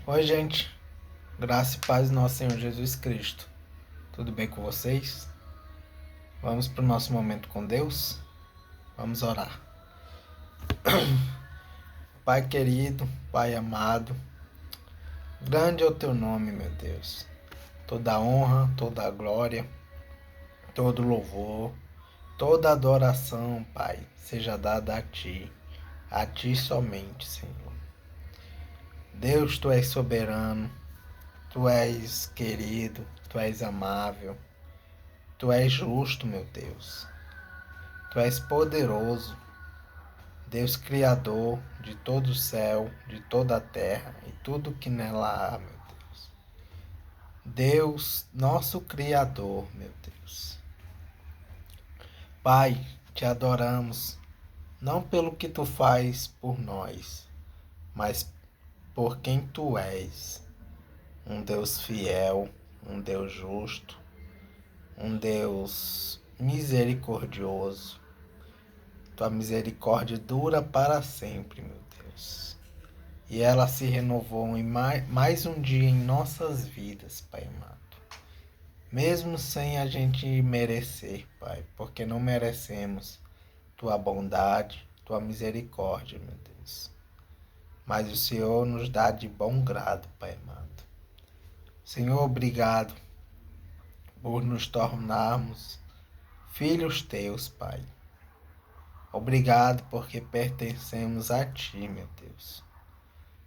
Oi, gente. Graça e paz do nosso Senhor Jesus Cristo. Tudo bem com vocês? Vamos para o nosso momento com Deus? Vamos orar. Pai querido, Pai amado, grande é o teu nome, meu Deus. Toda a honra, toda a glória, todo louvor, toda adoração, Pai, seja dada a Ti somente, Senhor. Deus, Tu és soberano, Tu és querido, Tu és amável, Tu és justo, meu Deus. Tu és poderoso, Deus Criador de todo o céu, de toda a terra e tudo que nela há, meu Deus. Deus, nosso Criador, meu Deus. Pai, te adoramos, não pelo que tu faz por nós, mas por quem tu és. Um Deus fiel, um Deus justo, um Deus misericordioso. Tua misericórdia dura para sempre, meu Deus. E ela se renovou em mais um dia em nossas vidas, Pai amado. Mesmo sem a gente merecer, Pai, porque não merecemos Tua bondade, Tua misericórdia, meu Deus. Mas o Senhor nos dá de bom grado, Pai amado. Senhor, obrigado por nos tornarmos filhos Teus, Pai. Obrigado porque pertencemos a Ti, meu Deus.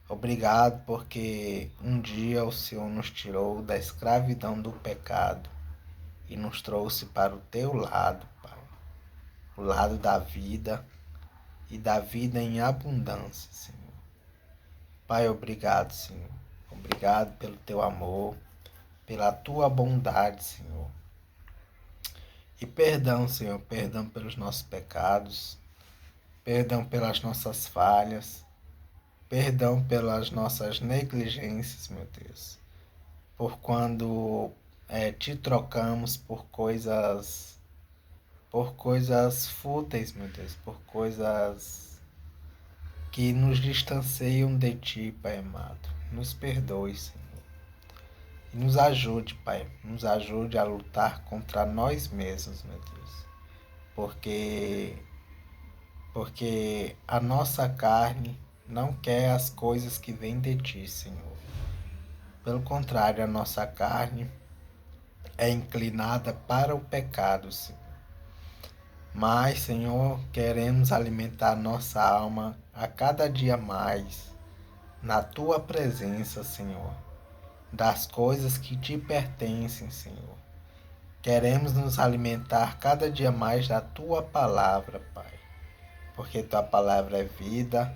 Obrigado porque um dia o Senhor nos tirou da escravidão do pecado e nos trouxe para o teu lado, Pai. O lado da vida e da vida em abundância, Senhor. Pai, obrigado, Senhor. Obrigado pelo teu amor, pela tua bondade, Senhor. E perdão, Senhor, perdão pelos nossos pecados, perdão pelas nossas falhas, perdão pelas nossas negligências, meu Deus. Por quando te trocamos por coisas fúteis, meu Deus, por coisas que nos distanciam de Ti, Pai amado. Nos perdoe, Senhor. E nos ajude, Pai. Nos ajude a lutar contra nós mesmos, meu Deus. Porque a nossa carne não quer as coisas que vêm de Ti, Senhor. Pelo contrário, a nossa carne é inclinada para o pecado, Senhor. Mas, Senhor, queremos alimentar nossa alma a cada dia mais na Tua presença, Senhor, das coisas que Te pertencem, Senhor. Queremos nos alimentar cada dia mais da Tua palavra, Pai, porque Tua palavra é vida,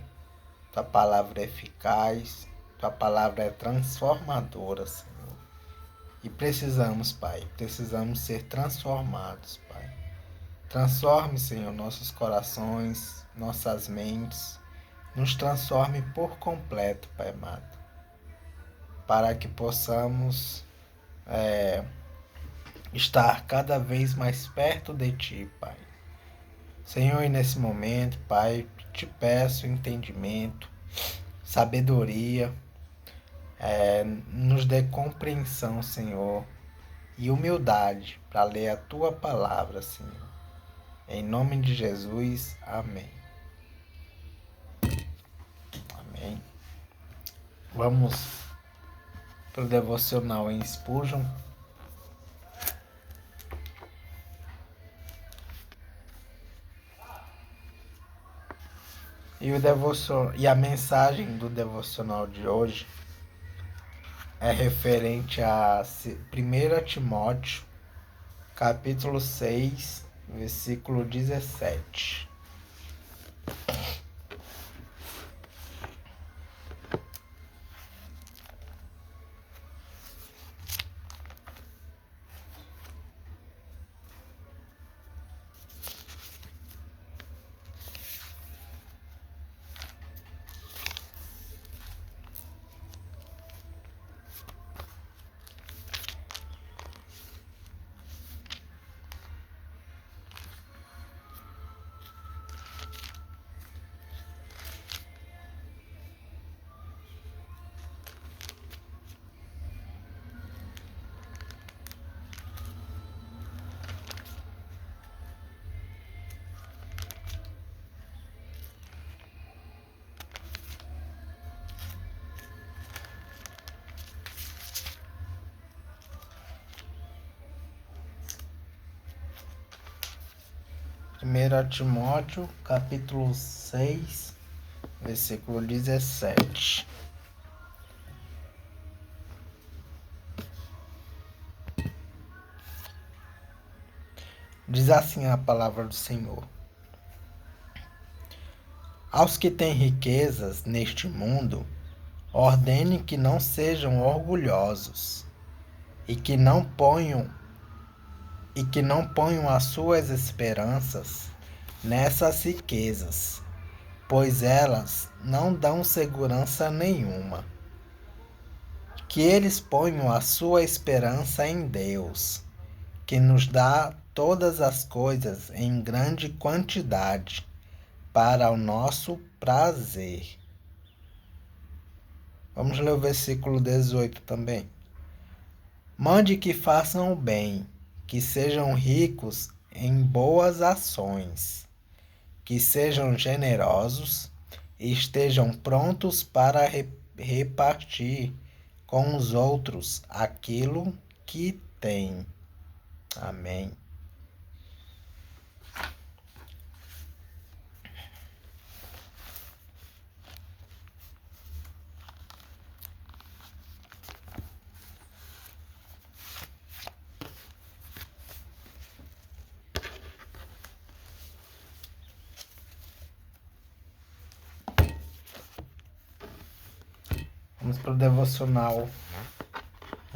Tua palavra é eficaz, Tua palavra é transformadora, Senhor. E precisamos, Pai, precisamos ser transformados, Pai. Transforme, Senhor, nossos corações, nossas mentes. Nos transforme por completo, Pai amado. Para que possamos estar cada vez mais perto de Ti, Pai. Senhor, e nesse momento, Pai, te peço entendimento, sabedoria, nos dê compreensão, Senhor, e humildade para ler a Tua palavra, Senhor. Em nome de Jesus, amém. Amém. Vamos para o devocional em Spurgeon. E a mensagem do devocional de hoje é referente a 1 Timóteo, capítulo 6, versículo 17. 1 Timóteo, capítulo 6, versículo 17. Diz assim a palavra do Senhor: Aos que têm riquezas neste mundo, ordene que não sejam orgulhosos e que não ponham as suas esperanças nessas riquezas, pois elas não dão segurança nenhuma. Que eles ponham a sua esperança em Deus, que nos dá todas as coisas em grande quantidade, para o nosso prazer. Vamos ler o versículo 18 também. Mande que façam o bem, que sejam ricos em boas ações, que sejam generosos e estejam prontos para repartir com os outros aquilo que têm. Amém. Vamos para o devocional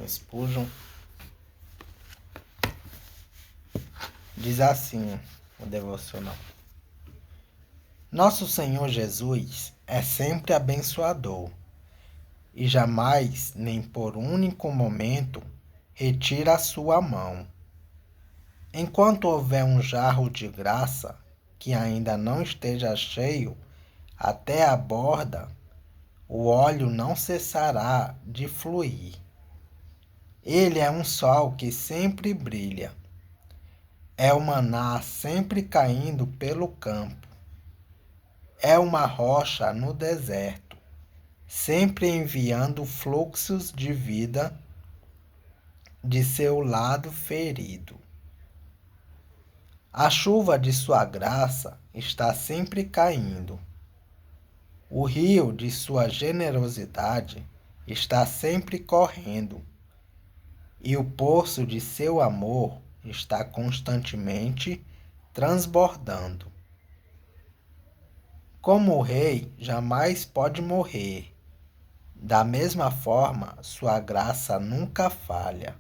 Spurgeon. Diz assim o devocional: Nosso Senhor Jesus é sempre abençoador e jamais, nem por um único momento, retira a sua mão. Enquanto houver um jarro de graça que ainda não esteja cheio até a borda, o óleo não cessará de fluir. Ele é um sol que sempre brilha. É o maná sempre caindo pelo campo. É uma rocha no deserto, sempre enviando fluxos de vida de seu lado ferido. A chuva de sua graça está sempre caindo. O rio de sua generosidade está sempre correndo, e o poço de seu amor está constantemente transbordando. Como o rei jamais pode morrer, da mesma forma sua graça nunca falha.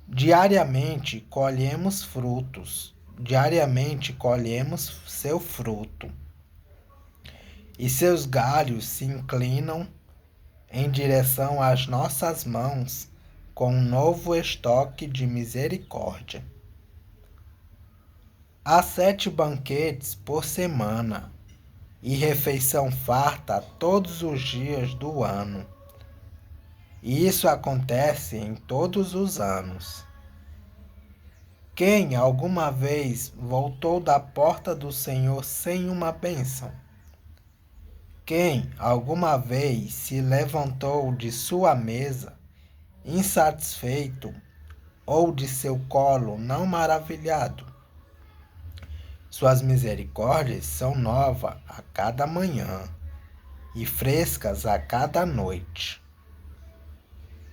Diariamente colhemos seu fruto, e seus galhos se inclinam em direção às nossas mãos com um novo estoque de misericórdia. Há 7 banquetes por semana e refeição farta todos os dias do ano. E isso acontece em todos os anos. Quem alguma vez voltou da porta do Senhor sem uma bênção? Quem alguma vez se levantou de sua mesa insatisfeito ou de seu colo não maravilhado? Suas misericórdias são novas a cada manhã e frescas a cada noite.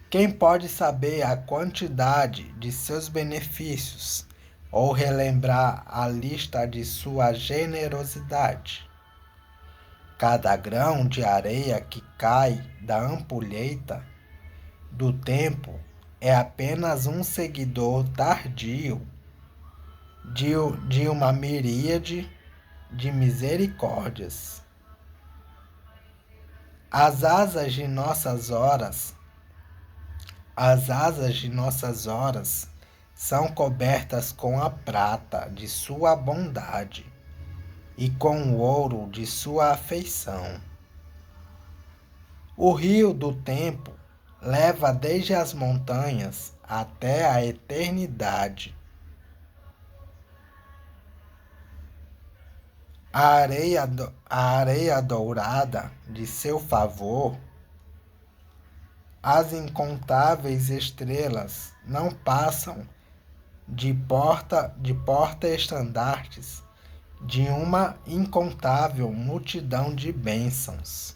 Quem pode saber a quantidade de seus benefícios ou relembrar a lista de sua generosidade? Cada grão de areia que cai da ampulheta do tempo é apenas um seguidor tardio de uma miríade de misericórdias. As asas de nossas horas são cobertas com a prata de sua bondade e com o ouro de sua afeição. O rio do tempo leva desde as montanhas até a eternidade. A areia dourada de seu favor, as incontáveis estrelas não passam de porta-estandartes de uma incontável multidão de bênçãos.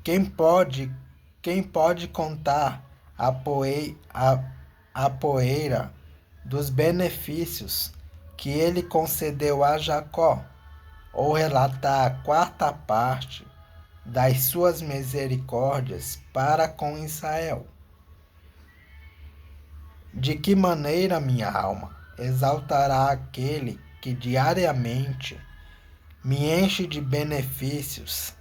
Quem pode contar a poeira dos benefícios que ele concedeu a Jacó, ou relatar a quarta parte das suas misericórdias para com Israel? De que maneira minha alma exaltará aquele que diariamente me enche de benefícios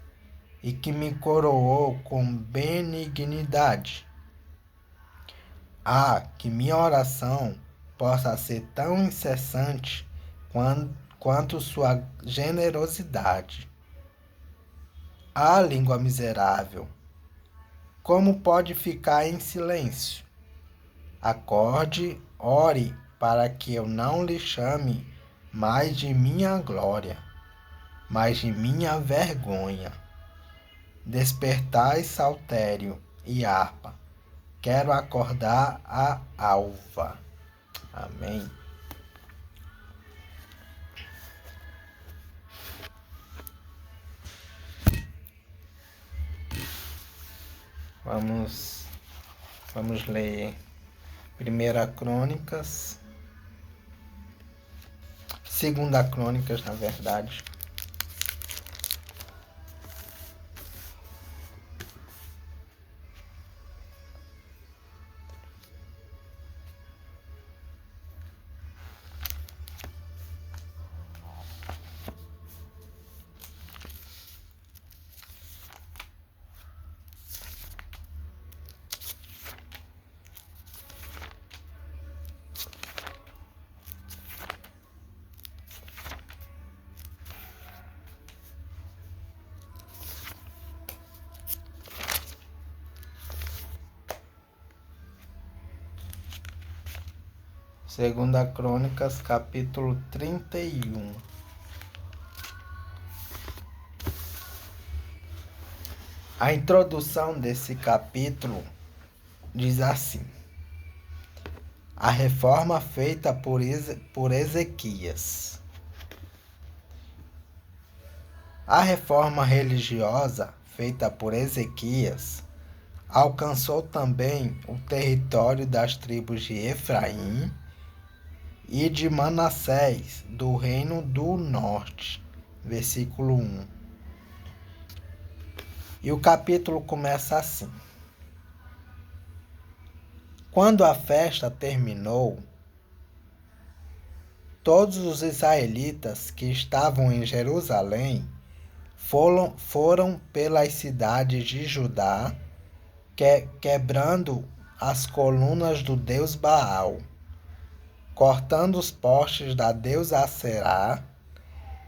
e que me coroou com benignidade? Que minha oração possa ser tão incessante quanto sua generosidade. Língua miserável, como pode ficar em silêncio? Acorde, ore, para que eu não lhe chame mais de minha glória, mas de minha vergonha. Despertai saltério e harpa, quero acordar a alva. Amém. Vamos ler 1 Crônicas, 2 Crônicas, na verdade. Segunda Crônicas, capítulo 31. A introdução desse capítulo diz assim: a reforma feita por Ezequias. A reforma religiosa feita por Ezequias alcançou também o território das tribos de Efraim e de Manassés, do reino do norte. Versículo 1. E o capítulo começa assim: quando a festa terminou, todos os israelitas que estavam em Jerusalém foram pelas cidades de Judá, quebrando as colunas do deus Baal, cortando os postes da deusa Aserá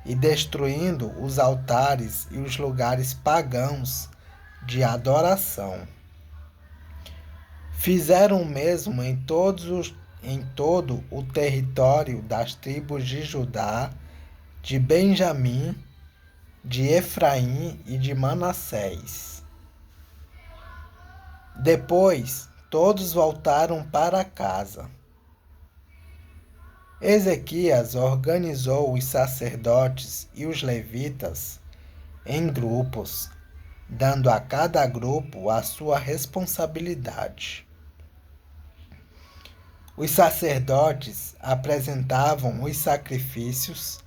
e destruindo os altares e os lugares pagãos de adoração. Fizeram o mesmo em todo o território das tribos de Judá, de Benjamim, de Efraim e de Manassés. Depois, todos voltaram para casa. Ezequias organizou os sacerdotes e os levitas em grupos, dando a cada grupo a sua responsabilidade. Os sacerdotes apresentavam os sacrifícios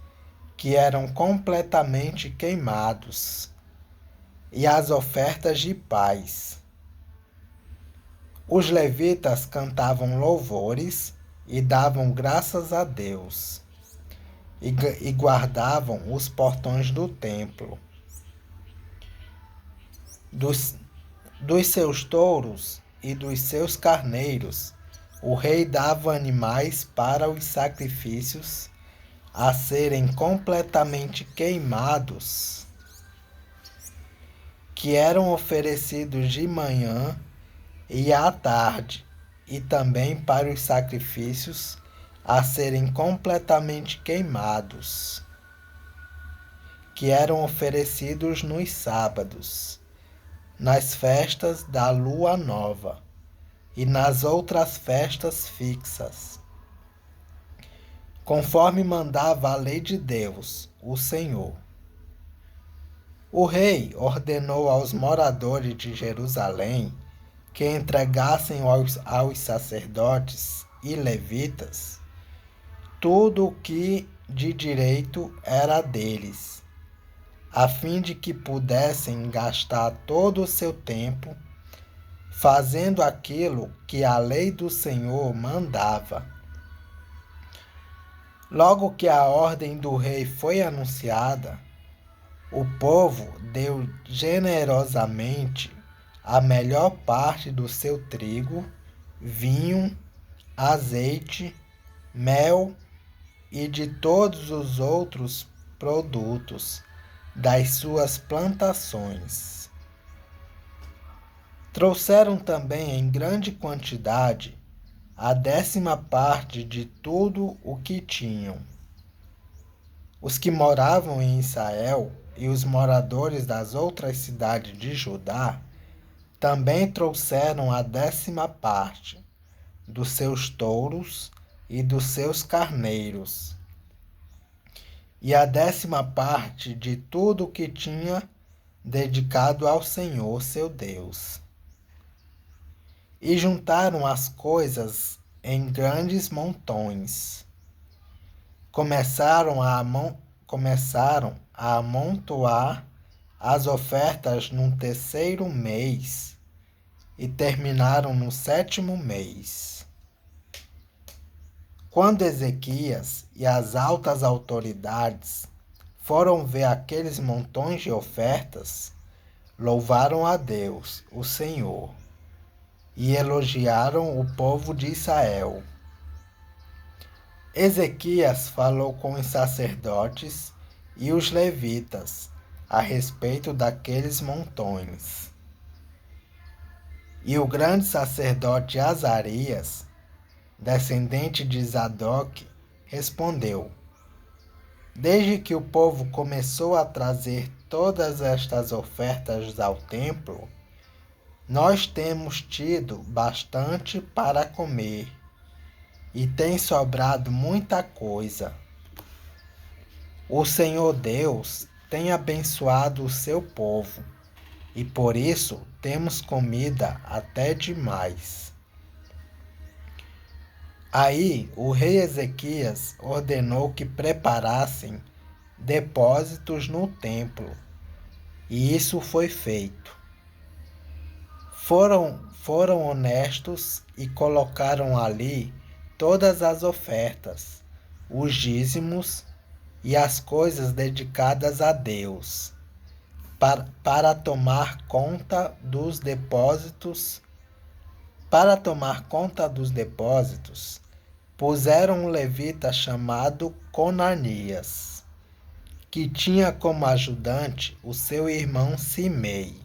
que eram completamente queimados e as ofertas de paz. Os levitas cantavam louvores e davam graças a Deus, e guardavam os portões do templo. Dos seus touros e dos seus carneiros, o rei dava animais para os sacrifícios a serem completamente queimados, que eram oferecidos de manhã e à tarde, e também para os sacrifícios a serem completamente queimados, que eram oferecidos nos sábados, nas festas da lua nova e nas outras festas fixas, conforme mandava a lei de Deus, o Senhor. O rei ordenou aos moradores de Jerusalém que entregassem aos sacerdotes e levitas tudo o que de direito era deles, a fim de que pudessem gastar todo o seu tempo fazendo aquilo que a lei do Senhor mandava. Logo que a ordem do rei foi anunciada, o povo deu generosamente a melhor parte do seu trigo, vinho, azeite, mel e de todos os outros produtos das suas plantações. Trouxeram também em grande quantidade a 10ª parte de tudo o que tinham. Os que moravam em Israel e os moradores das outras cidades de Judá também trouxeram a 10ª parte dos seus touros e dos seus carneiros, e a 10ª parte de tudo o que tinha dedicado ao Senhor seu Deus. E juntaram as coisas em grandes montões. Começaram a amontoar as ofertas no 3º mês e terminaram no 7º mês. Quando Ezequias e as altas autoridades foram ver aqueles montões de ofertas, louvaram a Deus, o Senhor, e elogiaram o povo de Israel. Ezequias falou com os sacerdotes e os levitas a respeito daqueles montões. E o grande sacerdote Azarias, descendente de Zadok, respondeu: Desde que o povo começou a trazer todas estas ofertas ao templo, nós temos tido bastante para comer e tem sobrado muita coisa. O Senhor Deus tem abençoado o seu povo e por isso temos comida até demais. Aí o rei Ezequias ordenou que preparassem depósitos no templo, e isso foi feito. Foram honestos e colocaram ali todas as ofertas, os dízimos e as coisas dedicadas a Deus, para tomar conta dos depósitos. Para tomar conta dos depósitos, puseram um levita chamado Conanias, que tinha como ajudante o seu irmão Simei.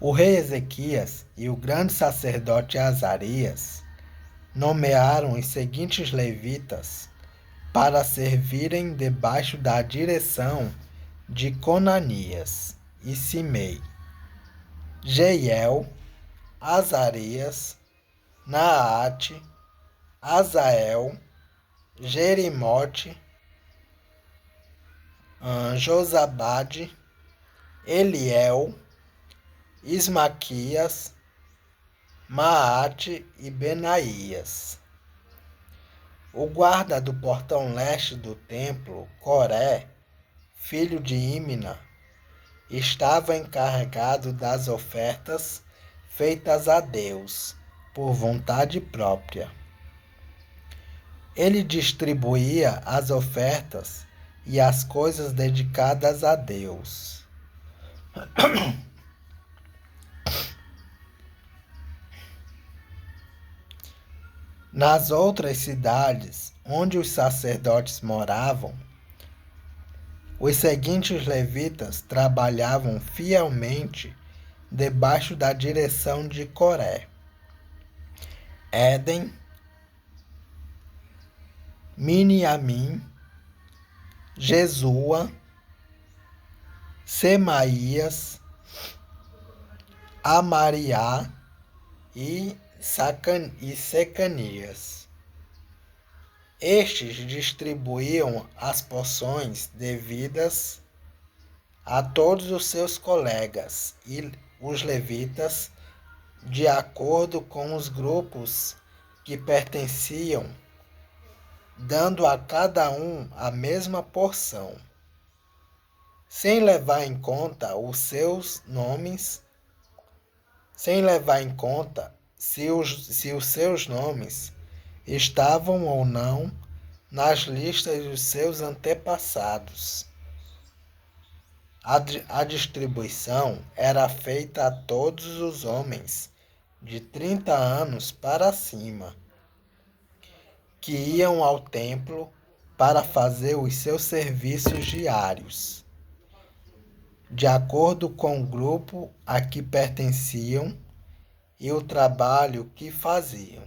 O rei Ezequias e o grande sacerdote Azarias nomearam os seguintes levitas para servirem debaixo da direção de Conanias e Simei: Jeiel, Azarias, Naate, Azael, Jerimote, Josabade, Eliel, Ismaquias, Maate e Benaías. O guarda do portão leste do templo, Coré, filho de Imna, estava encarregado das ofertas feitas a Deus por vontade própria. Ele distribuía as ofertas e as coisas dedicadas a Deus. Nas outras cidades onde os sacerdotes moravam, os seguintes levitas trabalhavam fielmente debaixo da direção de Coré: Éden, Miniamim, Jesua, Semaías, Amariá e Secanias. Estes distribuíam as porções devidas a todos os seus colegas e os levitas, de acordo com os grupos que pertenciam, dando a cada um a mesma porção, sem levar em conta os seus nomes, sem levar em conta se os seus nomes estavam ou não nas listas dos seus antepassados. A distribuição era feita a todos os homens de 30 anos para cima, que iam ao templo para fazer os seus serviços diários, de acordo com o grupo a que pertenciam e o trabalho que faziam.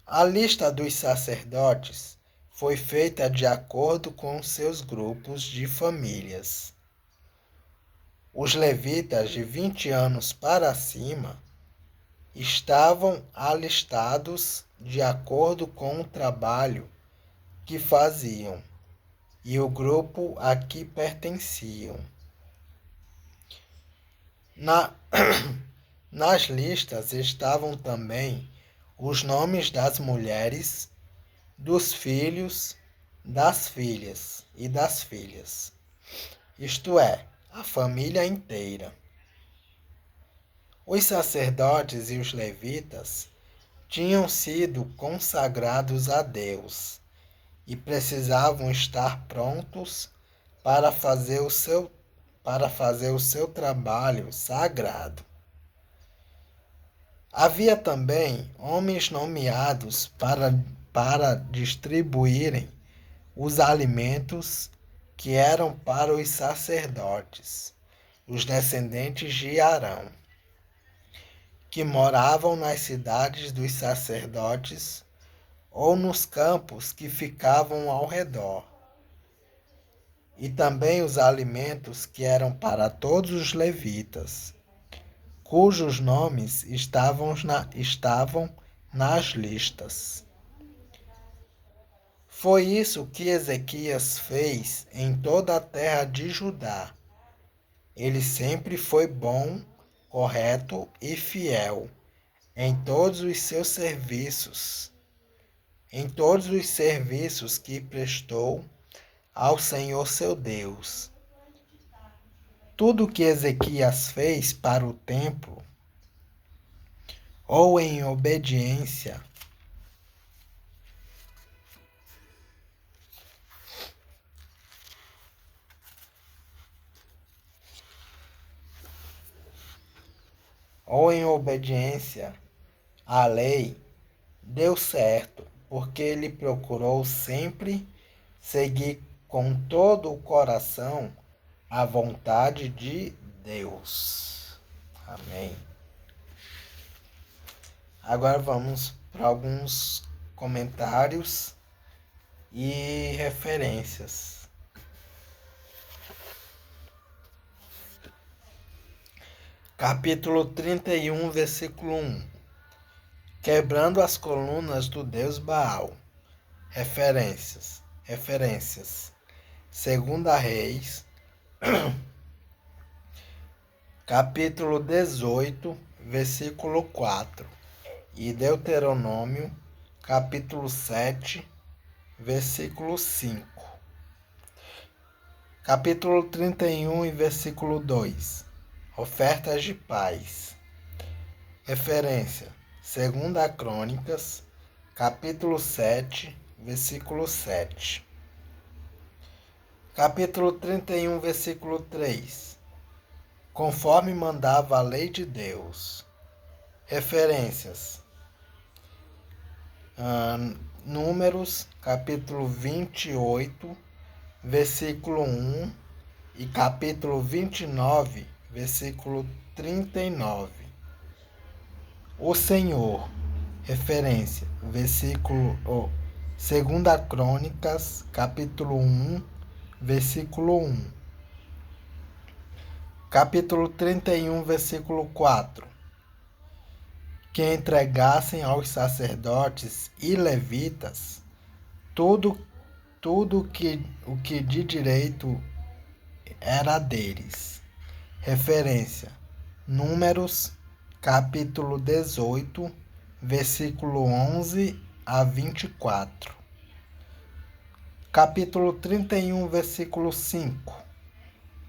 A lista dos sacerdotes foi feita de acordo com seus grupos de famílias. Os levitas de 20 anos para cima estavam alistados de acordo com o trabalho que faziam e o grupo a que pertenciam. Nas listas estavam também os nomes das mulheres, dos filhos, das filhas e das filhas, isto é, a família inteira. Os sacerdotes e os levitas tinham sido consagrados a Deus e precisavam estar prontos para fazer o seu trabalho sagrado. Havia também homens nomeados para distribuírem os alimentos que eram para os sacerdotes, os descendentes de Arão, que moravam nas cidades dos sacerdotes ou nos campos que ficavam ao redor, e também os alimentos que eram para todos os levitas, cujos nomes estavam nas listas. Foi isso que Ezequias fez em toda a terra de Judá. Ele sempre foi bom, correto e fiel em todos os seus serviços, que prestou ao Senhor seu Deus. Tudo que Ezequias fez para o templo, ou em obediência à lei, deu certo, porque ele procurou sempre seguir com todo o coração a vontade de Deus. Amém. Agora vamos para alguns comentários e referências. Capítulo 31, versículo 1. Quebrando as colunas do deus Baal. Referências. 2 Reis, capítulo 18, versículo 4. E Deuteronômio, capítulo 7, versículo 5. Capítulo 31 e versículo 2. Ofertas de paz. Referência: 2 Crônicas, capítulo 7, versículo 7. Capítulo 31, versículo 3. Conforme mandava a lei de Deus. Referências: Números, capítulo 28, versículo 1 e capítulo 29, versículo 39. O Senhor. Referência: versículo 2 Crônicas, capítulo 1, versículo 1. Capítulo 31, versículo 4. Que entregassem aos sacerdotes e levitas tudo o que de direito era deles. Referência: Números, capítulo 18, versículo 11 a 24. Capítulo 31, versículo 5.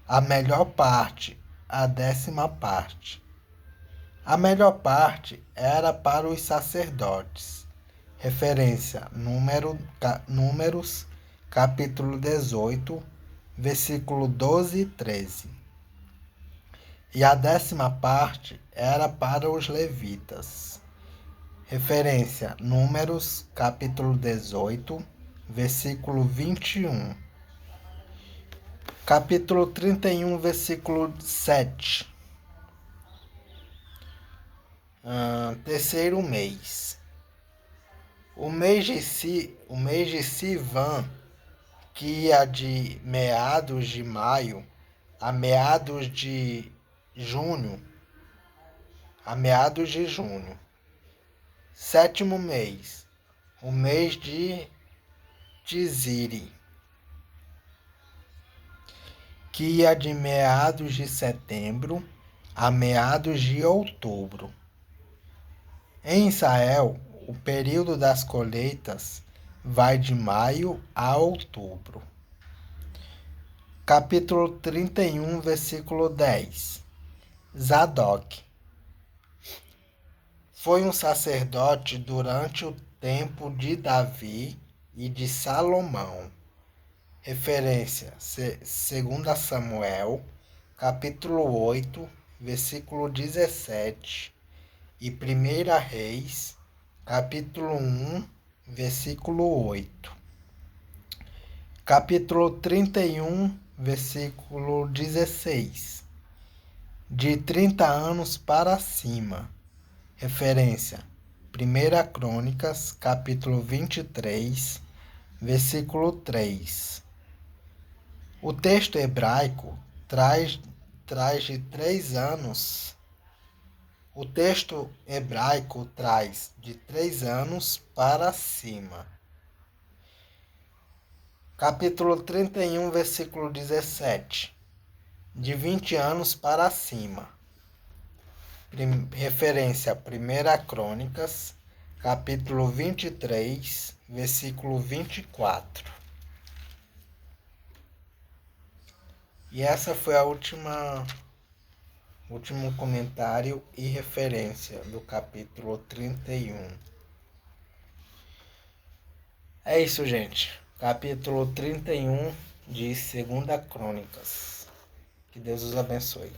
A melhor parte, a 10ª parte. A melhor parte era para os sacerdotes. Referência: Números, capítulo 18, versículo 12 e 13. E a 10ª parte era para os levitas. Referência: Números, capítulo 18, versículo 21. Capítulo 31, versículo 7. Terceiro mês. O mês de Sivan, que ia de meados de maio a meados de junho. Sétimo mês. O mês de Tiziri, que ia de meados de setembro a meados de outubro. Em Israel, o período das colheitas vai de maio a outubro. Capítulo 31, versículo 10. Zadok foi um sacerdote durante o tempo de Davi e de Salomão. Referência: 2 Samuel, capítulo 8, versículo 17. E 1 Reis, capítulo 1, versículo 8. Capítulo 31, versículo 16. De 30 anos para cima. Referência: 1 Crônicas, capítulo 23, versículo 3. O texto hebraico traz de 3 anos. O texto hebraico traz de 3 anos para cima. Capítulo 31, versículo 17. De 20 anos para cima. Referência: 1 Crônicas, capítulo 23, versículo 24. E essa foi a último comentário e referência do capítulo 31. É isso, gente. Capítulo 31 de 2 Crônicas. Que Deus os abençoe.